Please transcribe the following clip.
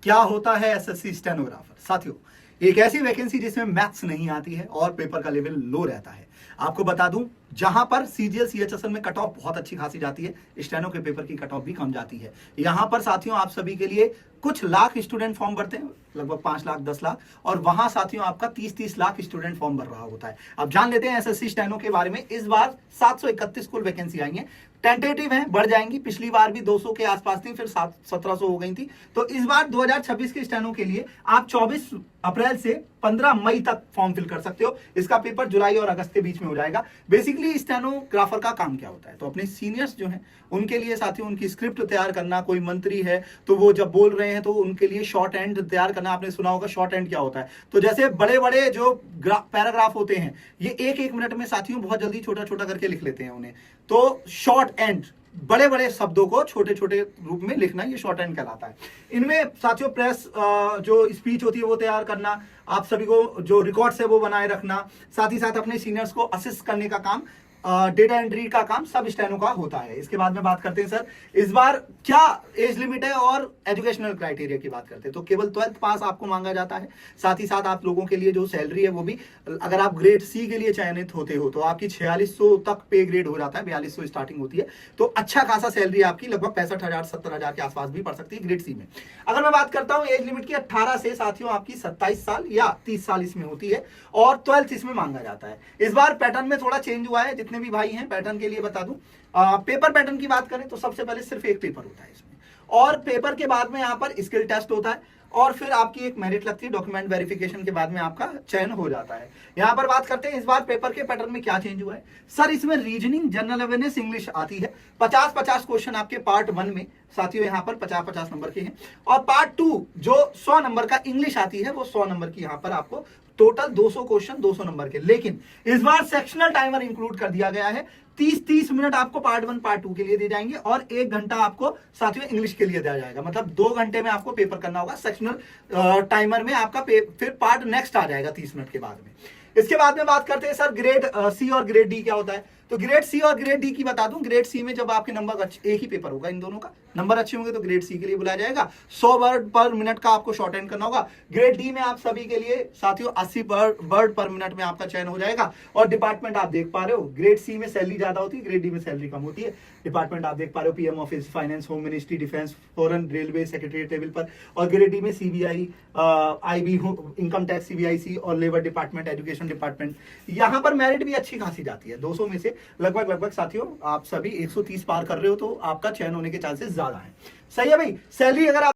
क्या होता है एसएससी स्टेनोग्राफर? साथियों, एक ऐसी वैकेंसी जिसमें मैथ्स नहीं आती है और पेपर का लेवल लो रहता है। आपको बता दूं, जहां पर सीजीएल सीएचएसएल में कट ऑफ बहुत अच्छी खासी जाती है, स्टेनो के पेपर की कट ऑफ भी कम जाती है। यहां पर साथियों आप सभी के लिए कुछ लाख स्टूडेंट फॉर्म भरते हैं, लगभग 5 लाख 10 लाख, और वहां साथियों आपका 30-30 लाख स्टूडेंट फॉर्म भर रहा होता है। अब जान लेते हैं एसएससी स्टेनो के बारे में। इस बार 731 कुल वैकेंसी आई है, टेंटेटिव है, बढ़ जाएंगी। पिछली बार भी 200 के आसपास थी, फिर 1700 हो गई थी। तो इस बार 2026 के स्टेनो के लिए आप 24 अप्रैल से 15 मई तक फॉर्म फिल कर सकते हो। इसका पेपर जुलाई और अगस्त के बीच में हो जाएगा। बेसिकली स्टेनोग्राफर का काम क्या होता है, तो अपने सीनियर्स जो हैं उनके लिए साथियों उनकी स्क्रिप्ट तैयार करना। कोई मंत्री है तो वो जब बोल रहे हैं तो उनके लिए शॉर्ट हैंड तैयार करना। आपने सुना होगा शॉर्ट हैंड क्या होता है, तो जैसे बड़े बड़े जो पैराग्राफ होते हैं ये एक एक मिनट में साथियों बहुत जल्दी छोटा छोटा करके लिख लेते हैं उन्हें, तो शॉर्ट हैंड बड़े बड़े शब्दों को छोटे छोटे रूप में लिखना, ये शॉर्ट हैंड कहलाता है। इनमें साथियों प्रेस जो स्पीच होती है वो तैयार करना, आप सभी को जो रिकॉर्ड्स है वो बनाए रखना, साथ ही साथ अपने सीनियर्स को असिस्ट करने का काम, डेटा एंट्री का काम सब स्टेनो का होता है। इसके बाद में बात करते हैं सर इस बार क्या एज लिमिट है और एजुकेशनल क्राइटेरिया की बात करते हैं। तो केवल 12th पास आपको मांगा जाता है। साथ ही साथ आप लोगों के लिए जो सैलरी है वो भी, अगर आप ग्रेड सी के लिए चयनित होते हो तो आपकी 4600 तक पे ग्रेड हो जाता है, 4200 स्टार्टिंग होती है। तो अच्छा खासा सैलरी आपकी लगभग 65,000 70,000 के आसपास भी पड़ सकती है ग्रेड सी में। अगर मैं बात करता हूँ एज लिमिट की 18 से साथियों आपकी 27 साल या 30 साल इसमें होती है, और 12th इसमें मांगा जाता है। इस बार पैटर्न में थोड़ा चेंज हुआ है। जितने भी भाई हैं पैटर्न के लिए बता दूं, पेपर पैटर्न की बात करें तो सबसे पहले सिर्फ एक पेपर होता है इसमें, और पेपर के बाद में यहां पर स्किल टेस्ट होता है, और फिर आपकी एक मेरिट लगती है। डॉक्यूमेंट वेरिफिकेशन के बाद में आपका चयन हो जाता है। यहां पर बात करते हैं इस बार पेपर के पैटर्न में क्या चेंज हुआ है। सर इसमें रीजनिंग, जनरल अवेयरनेस, इंग्लिश आती है। 50-50 क्वेश्चन आपके पार्ट 1 में साथियों यहां पर 50-50 नंबर के हैं, और पार्ट 2 जो 100 नंबर का इंग्लिश आती है वो 100 नंबर की यहां पर आपको टोटल 200 क्वेश्चन 200 नंबर के। लेकिन इस बार सेक्शनल टाइमर इंक्लूड कर दिया गया है। 30-30 मिनट आपको पार्ट 1 पार्ट 2 के लिए दिए जाएंगे, और 1 घंटा आपको साथियों इंग्लिश के लिए दिया जाएगा। मतलब 2 घंटे में आपको पेपर करना होगा। सेक्शनल टाइमर में आपका फिर पार्ट नेक्स्ट आ जाएगा 30 मिनट के बाद में। इसके बाद में बात करते हैं सर ग्रेड सी और ग्रेड डी क्या होता है। तो ग्रेड सी और ग्रेड डी की बता दूं, ग्रेड सी में जब आपके नंबर एक ही पेपर होगा, इन दोनों का नंबर अच्छे होंगे तो ग्रेड सी के लिए बुलाया जाएगा। 100 वर्ड पर मिनट का आपको शॉर्ट हैंड करना होगा। ग्रेड डी में आप सभी के लिए साथियों 80 वर्ड पर मिनट में आपका चयन हो जाएगा। और डिपार्टमेंट आप देख पा रहे हो, ग्रेड सी में सैलरी ज्यादा होती है, ग्रेड डी में सैलरी कम होती है। डिपार्टमेंट आप देख पा रहे हो, PM office, finance, home ministry, defence, foreign, railway, secretary level पर। और ग्रेड डी में CBI, IB, income tax, CBIC और लेबर डिपार्टमेंट, एजुकेशन डिपार्टमेंट। यहाँ पर मेरिट भी अच्छी खासी जाती है। 200 में से लगभग साथियों आप सभी 130 पार कर रहे हो तो आपका चयन होने के चांसेस ज्यादा है। सही है भाई। सैलरी अगर आप